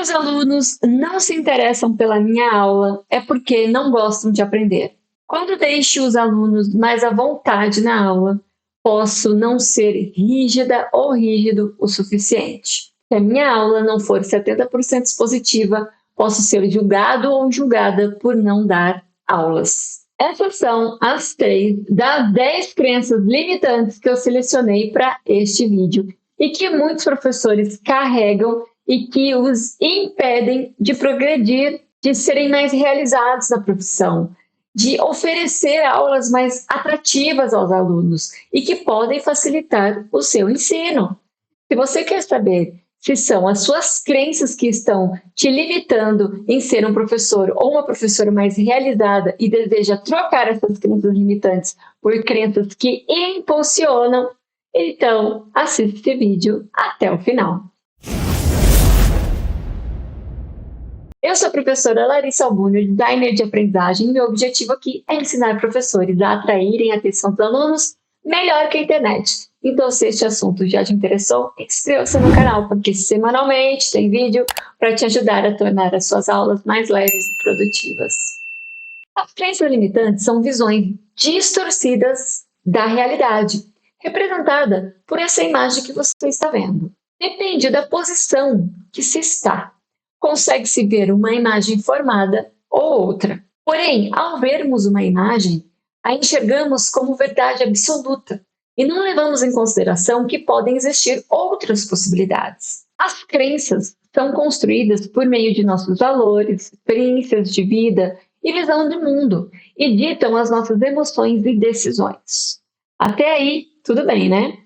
Se os alunos não se interessam pela minha aula, é porque não gostam de aprender. Quando deixo os alunos mais à vontade na aula, posso não ser rígida ou rígido o suficiente. Se a minha aula não for 70% expositiva, posso ser julgado ou julgada por não dar aulas. Essas são as 3 das 10 crenças limitantes que eu selecionei para este vídeo e que muitos professores carregam e que os impedem de progredir, de serem mais realizados na profissão, de oferecer aulas mais atrativas aos alunos e que podem facilitar o seu ensino. Se você quer saber se são as suas crenças que estão te limitando em ser um professor ou uma professora mais realizada e deseja trocar essas crenças limitantes por crenças que impulsionam, então assista esse vídeo até o final. Eu sou a professora Larissa Albúnio, designer de aprendizagem, e meu objetivo aqui é ensinar professores a atraírem a atenção dos alunos melhor que a internet. Então, se este assunto já te interessou, inscreva-se no canal, porque semanalmente tem vídeo para te ajudar a tornar as suas aulas mais leves e produtivas. As crenças limitantes são visões distorcidas da realidade, representada por essa imagem que você está vendo. Depende da posição que se está. Consegue-se ver uma imagem formada ou outra. Porém, ao vermos uma imagem, a enxergamos como verdade absoluta e não levamos em consideração que podem existir outras possibilidades. As crenças são construídas por meio de nossos valores, experiências de vida e visão de mundo e ditam as nossas emoções e decisões. Até aí, tudo bem, né?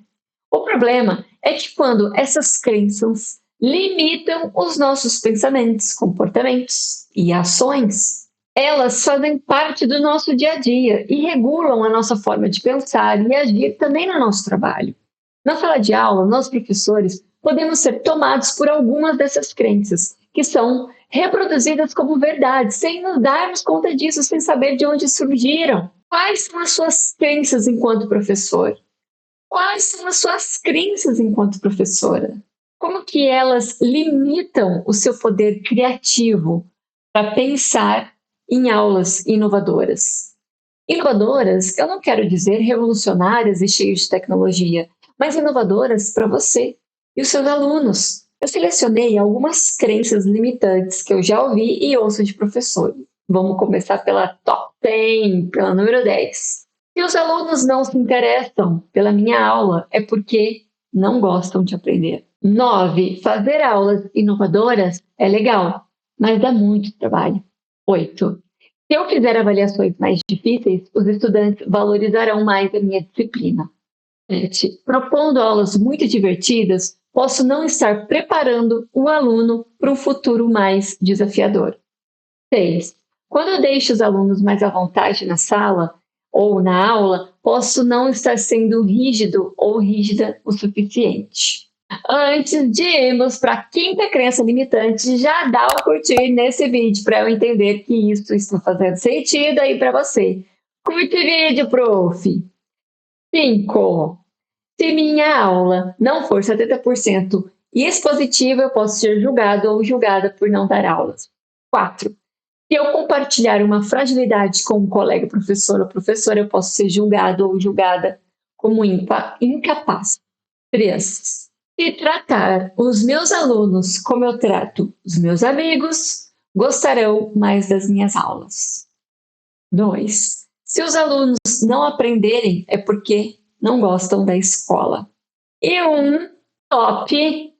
O problema é que quando essas crenças limitam os nossos pensamentos, comportamentos e ações, elas fazem parte do nosso dia a dia e regulam a nossa forma de pensar e agir também no nosso trabalho. Na sala de aula, nós professores podemos ser tomados por algumas dessas crenças, que são reproduzidas como verdade, sem nos darmos conta disso, sem saber de onde surgiram. Quais são as suas crenças enquanto professor? Quais são as suas crenças enquanto professora? Como que elas limitam o seu poder criativo para pensar em aulas inovadoras? Inovadoras, eu não quero dizer revolucionárias e cheias de tecnologia, mas inovadoras para você e os seus alunos. Eu selecionei algumas crenças limitantes que eu já ouvi e ouço de professores. Vamos começar pela top 10, pela número 10. Se os alunos não se interessam pela minha aula, é porque não gostam de aprender. 9. Fazer aulas inovadoras é legal, mas dá muito trabalho. 8. Se eu fizer avaliações mais difíceis, os estudantes valorizarão mais a minha disciplina. 7. Propondo aulas muito divertidas, posso não estar preparando o aluno para um futuro mais desafiador. 6. Quando eu deixo os alunos mais à vontade na sala ou na aula, posso não estar sendo rígido ou rígida o suficiente. Antes de irmos para a quinta crença limitante, já dá o curtir nesse vídeo para eu entender que isso está fazendo sentido aí para você. Curte o vídeo, prof. 5. Se minha aula não for 70% expositiva, eu posso ser julgado ou julgada por não dar aulas. 4. Se eu compartilhar uma fragilidade com um colega professor ou professora, eu posso ser julgado ou julgada como incapaz. 3. Se tratar os meus alunos como eu trato os meus amigos, gostarão mais das minhas aulas. 2. Se os alunos não aprenderem, é porque não gostam da escola. E top,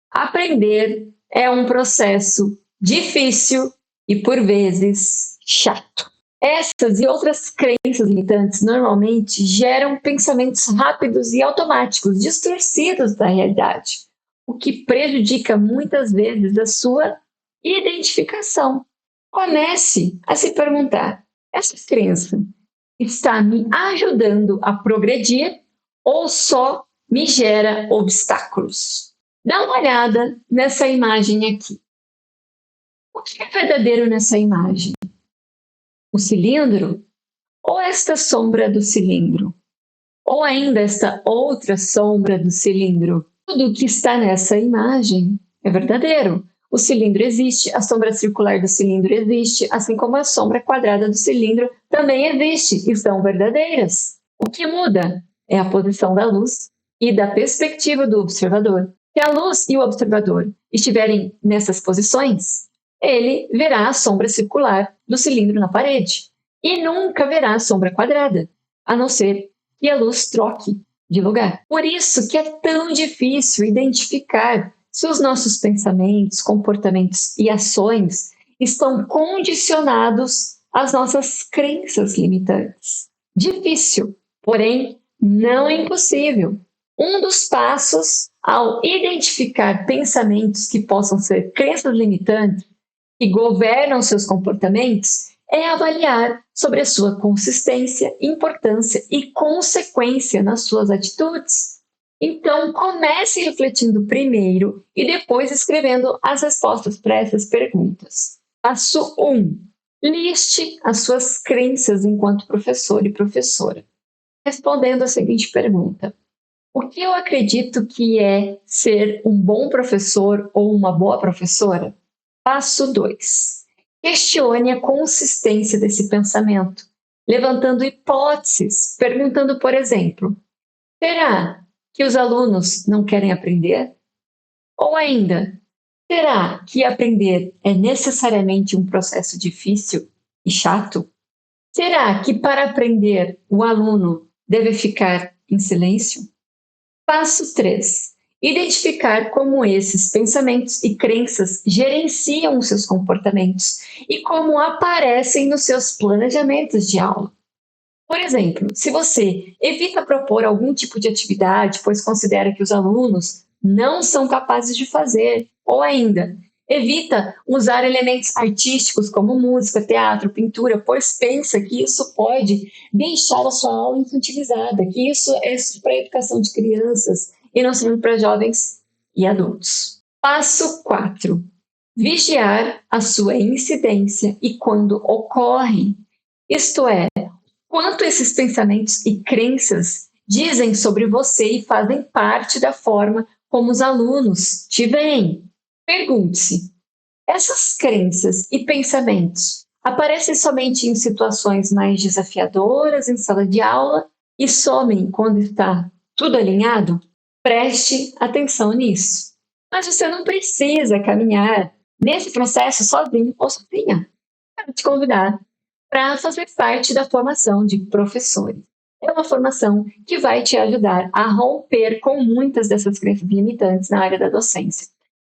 aprender é um processo difícil e, por vezes, chato. Essas e outras crenças limitantes normalmente geram pensamentos rápidos e automáticos, distorcidos da realidade, o que prejudica muitas vezes a sua identificação. Comece a se perguntar: essa crença está me ajudando a progredir ou só me gera obstáculos? Dá uma olhada nessa imagem aqui. O que é verdadeiro nessa imagem? O cilindro? Ou esta sombra do cilindro? Ou ainda esta outra sombra do cilindro? Tudo que está nessa imagem é verdadeiro. O cilindro existe, a sombra circular do cilindro existe, assim como a sombra quadrada do cilindro também existe e são verdadeiras. O que muda é a posição da luz e da perspectiva do observador. Se a luz e o observador estiverem nessas posições, ele verá a sombra circular do cilindro na parede e nunca verá a sombra quadrada, a não ser que a luz troque de lugar. Por isso que é tão difícil identificar se os nossos pensamentos, comportamentos e ações estão condicionados às nossas crenças limitantes. Difícil, porém não impossível. Um dos passos ao identificar pensamentos que possam ser crenças limitantes que governam seus comportamentos é avaliar sobre a sua consistência, importância e consequência nas suas atitudes. Então, comece refletindo primeiro e depois escrevendo as respostas para essas perguntas. Passo 1. Liste as suas crenças enquanto professor e professora. Respondendo a seguinte pergunta: o que eu acredito que é ser um bom professor ou uma boa professora? Passo 2. Questione a consistência desse pensamento, levantando hipóteses, perguntando, por exemplo, será que os alunos não querem aprender? Ou ainda, será que aprender é necessariamente um processo difícil e chato? Será que para aprender o aluno deve ficar em silêncio? Passo 3. Identificar como esses pensamentos e crenças gerenciam os seus comportamentos e como aparecem nos seus planejamentos de aula. Por exemplo, se você evita propor algum tipo de atividade, pois considera que os alunos não são capazes de fazer, ou ainda, evita usar elementos artísticos como música, teatro, pintura, pois pensa que isso pode deixar a sua aula infantilizada, que isso é para a educação de crianças e não serve para jovens e adultos. Passo 4. Vigiar a sua incidência e quando ocorre, isto é, quanto esses pensamentos e crenças dizem sobre você e fazem parte da forma como os alunos te veem. Pergunte-se: essas crenças e pensamentos aparecem somente em situações mais desafiadoras em sala de aula e somem quando está tudo alinhado? Preste atenção nisso. Mas você não precisa caminhar nesse processo sozinho ou sozinha. Quero te convidar para fazer parte da formação de professores. É uma formação que vai te ajudar a romper com muitas dessas crenças limitantes na área da docência.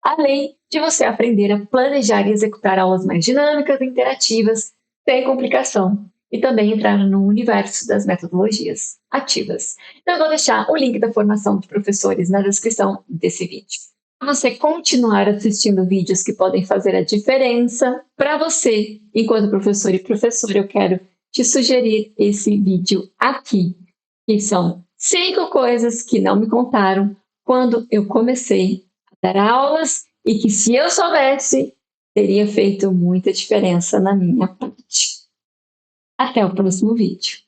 Além de você aprender a planejar e executar aulas mais dinâmicas e interativas, sem complicação, e também entrar no universo das metodologias ativas. Então, eu vou deixar o link da formação de professores na descrição desse vídeo. Para você continuar assistindo vídeos que podem fazer a diferença para você, enquanto professor e professora, eu quero te sugerir esse vídeo aqui, que são 5 coisas que não me contaram quando eu comecei a dar aulas e que, se eu soubesse, teria feito muita diferença na minha parte. Até o próximo vídeo.